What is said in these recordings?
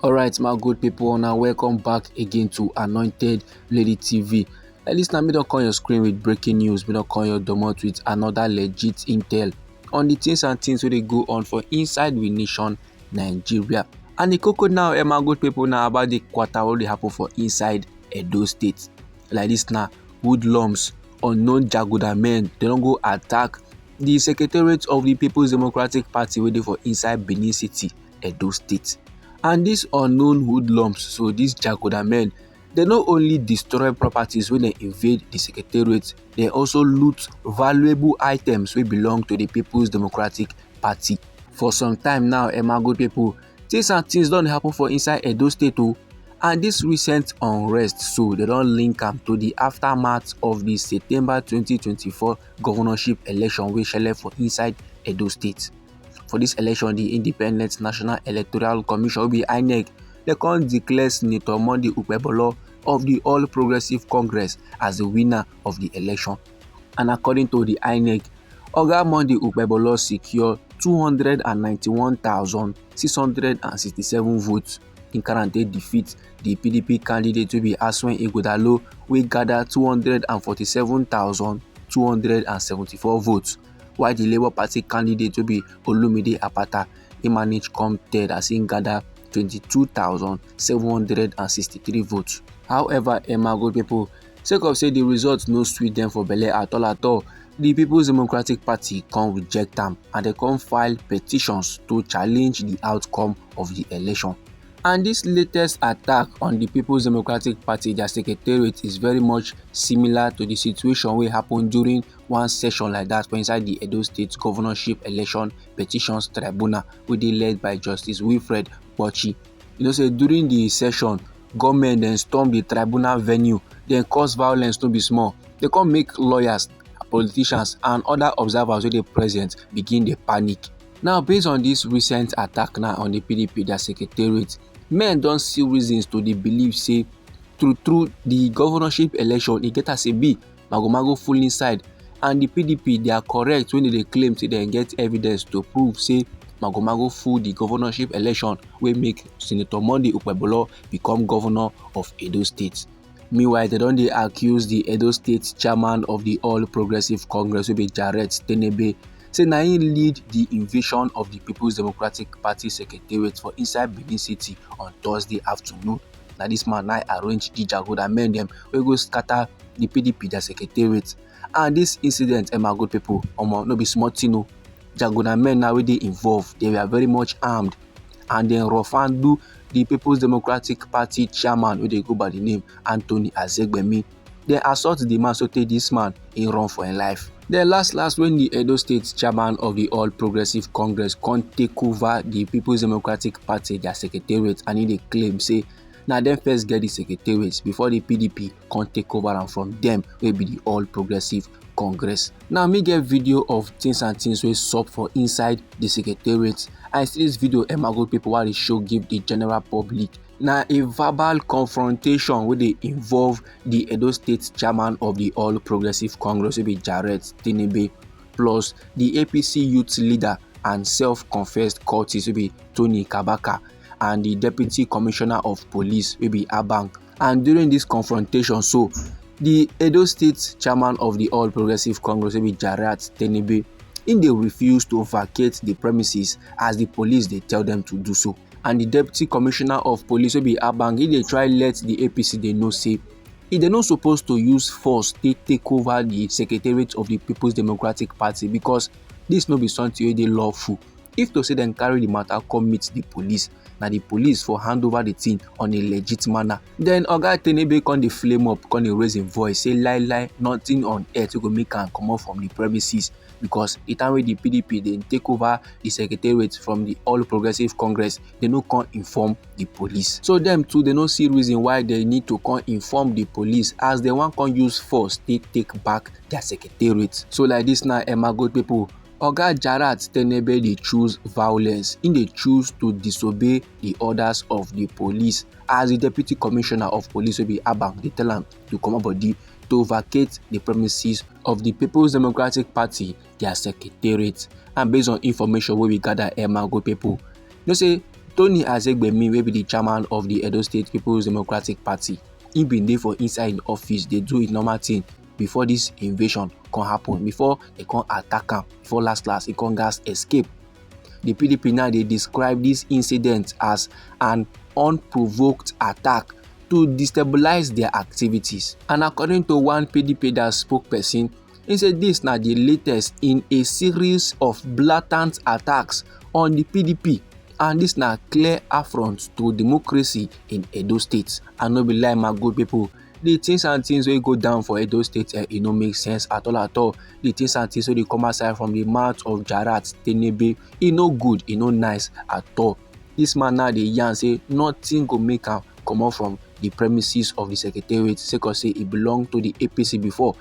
Alright, my good people, now welcome back again to Anointed Lady TV. At least now me don't call your screen with breaking news, me don't call your domot with another legit intel on the things and things where they go on for inside the nation Nigeria. And the cocoa now, my good people, now about the quarter what they happen for inside Edo State. Like this now, hoodlums, unknown Jaguda men, they don't go attack the secretariat of the People's Democratic Party where they for inside Benin City, Edo State. And these unknown hoodlums, so these Jaguda men, they not only destroy properties when they invade the secretariat, they also loot valuable items which belong to the People's Democratic Party. For some time now, my good people, things and things don't happen for inside Edo State too. And this recent unrest, so they don't link them to the aftermath of the September 2024 governorship election which held for inside Edo State. For this election, the Independent National Electoral Commission (INEC) they can't declare Senator Monday Ukpebolo of the All Progressive Congress as the winner of the election. And according to the INEC, Oga Monday Ukpebolo secured 291,667 votes in current defeat the PDP candidate to be Aswen Ighodalo, we gathered 244,274 votes. While the Labour Party candidate to be Olumide Apata, he managed come third as he gathered 22,763 votes. However, my good people, sake of say the results no sweet them for belle at all, the People's Democratic Party can reject them and they can file petitions to challenge the outcome of the election. And this latest attack on the People's Democratic Party, their secretariat, is very much similar to the situation wey happened during one session like that for inside the Edo State Governorship Election Petitions Tribunal, wey dey led by Justice Wilfred Bochi. You know say during the session, government then storm the tribunal venue, then cause violence no be small. They come make lawyers, politicians and other observers wey dey present begin dey panic. Now, based on this recent attack now on the PDP, their secretariat, men don't see reasons to dey believe say through the governorship election e get as e be mago full inside, and the PDP they are correct when they claim say they get evidence to prove say mago full the governorship election wey make Senator Monday Ukpebolo become governor of Edo State. Meanwhile, they don't accuse the Edo State chairman of the All Progressive Congress wey be Jarrett Tenebe, say na him lead the invasion of the People's Democratic Party secretariat for inside Benin City on Thursday afternoon. Now this man now arrange the Jaguda men them we go scatter the PDP their secretariat. And this incident, my good people, no be small thing o. Jaguda men now they involved, they were very much armed, and then rough handle the People's Democratic Party chairman wey they go by the name Anthony Azegbemi. They assault the man so take this man in run for his life. Then last when the Edo State chairman of the All Progressive Congress can't take over the People's Democratic Party their secretariat, and they claim say now them first get the secretariat before the PDP can't take over, and from them will be the All Progressive Congress. Now me get video of things and things wey sup for inside the secretariat. I see this video my good people while the show give the general public. Now a verbal confrontation where they involve the Edo State chairman of the All Progressive Congress wey be Jarrett Tenebe, plus the APC youth leader and self-confessed cultist wey be Tony Kabaka, and the deputy commissioner of police wey be Abang. And during this confrontation, so the Edo State chairman of the All Progressive Congress wey be Jarrett Tenebe, they refuse to vacate the premises as the police they tell them to do so. And the deputy commissioner of police will be Abang, they try let the APC they know say they're not supposed to use force to take over the secretariat of the People's Democratic Party, because this no be something they lawful. If to say then carry the matter come meet the police, now the police for hand over the thing on a legit manner. Then Oga Tenebe con the flame up, con the raise in voice, say lie, nothing on earth will make am come out from the premises, because the time when the PDP then take over the secretariat from the All Progressive Congress, they no can inform the police. So them too, they no see reason why they need to come inform the police, as they want can use force to take back their secretariat. So like this now, my good people, Oga Jarrett Tenebe they choose violence. They choose to disobey the orders of the police, as the deputy commissioner of police will be Abang. They tell him to come up body to vacate the premises of the People's Democratic Party, their secretariat. And based on information we gather, my good people, you know say Tony Azegbemi, wey be the chairman of the Edo State People's Democratic Party, he been dey for inside im office dey do a normal thing before this invasion come happen, before they come attack am, before last he come gas escape. The PDP now dey describe this incident as an unprovoked attack to destabilize their activities. And according to one PDP that spokesperson, he said this na the latest in a series of blatant attacks on the PDP, and this na clear affront to democracy in Edo State. And no be lie, my good people, the things and things wey go down for Edo State, e no make sense at all. The things and things wey dey come outside from the mouth of Jarat Tenebe, e no good, e no nice at all. This man now dey yarn say nothing go make am comot from the premises of the secretariat, sake of say e belong to the APC before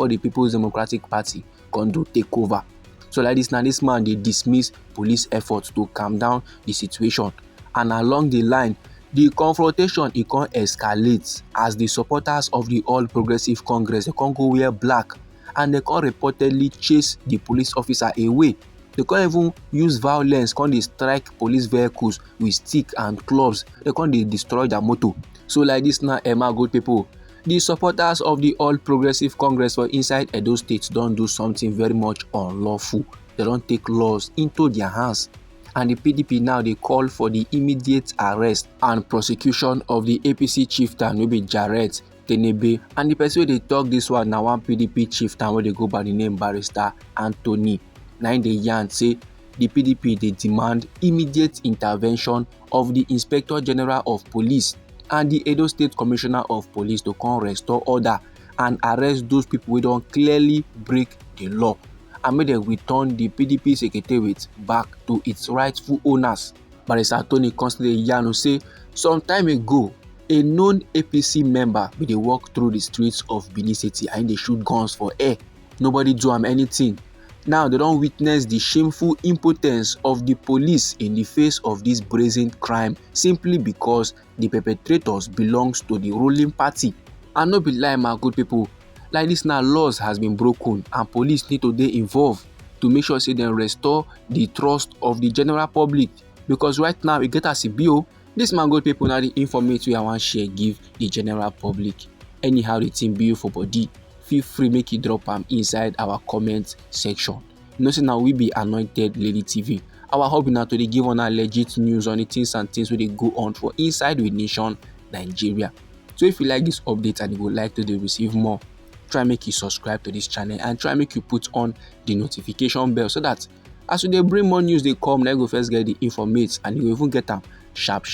the People's Democratic Party come do take over. So like this now, this man dey dismiss police efforts to calm down the situation, and along the line, the confrontation e come escalate as the supporters of the All Progressive Congress, they come go wear black, and they come reportedly chase the police officer away. They can't even use violence, can't they strike police vehicles with stick and clubs. They can't they destroy their motor. So like this now, Emma, good people, the supporters of the All Progressive Congress for inside Edo State don't do something very much unlawful. They don't take laws into their hands. And the PDP now they call for the immediate arrest and prosecution of the APC chieftain, will be Jaret Tenebe. And the person they talk this one now, one PDP chieftain where they go by the name Barrister Anthony. Now in the yarn say the PDP they demand immediate intervention of the Inspector General of Police and the Edo State Commissioner of Police to come restore order and arrest those people who don't clearly break the law, and make them return the PDP secretariat back to its rightful owners. Barrister Tony constantly yarn say some time ago, a known APC member be dey walk through the streets of Benin City and they shoot guns for air. Nobody do am anything. Now they don't witness the shameful impotence of the police in the face of this brazen crime simply because the perpetrators belongs to the ruling party. And no be lie, my good people, like this now laws has been broken and police need to dey involved to make sure say they restore the trust of the general public, because right now e get as e be o. This man good people now the informate wey I want share give the general public. Anyhow the thing be for body, feel free make you drop am inside our comment section. You know say now we be Anointed Lady TV. Our hobby now to dey give on our legit news on the things and things wey dey go on for inside with nation Nigeria. So if you like this update and you would like to receive more, try make you subscribe to this channel and try make you put on the notification bell so that as we dey bring more news they come, then go first get the informates and you will even get them sharp.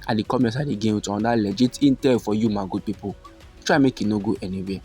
And the comments are again with another legit intel for you, my good people. Try make it no go anywhere.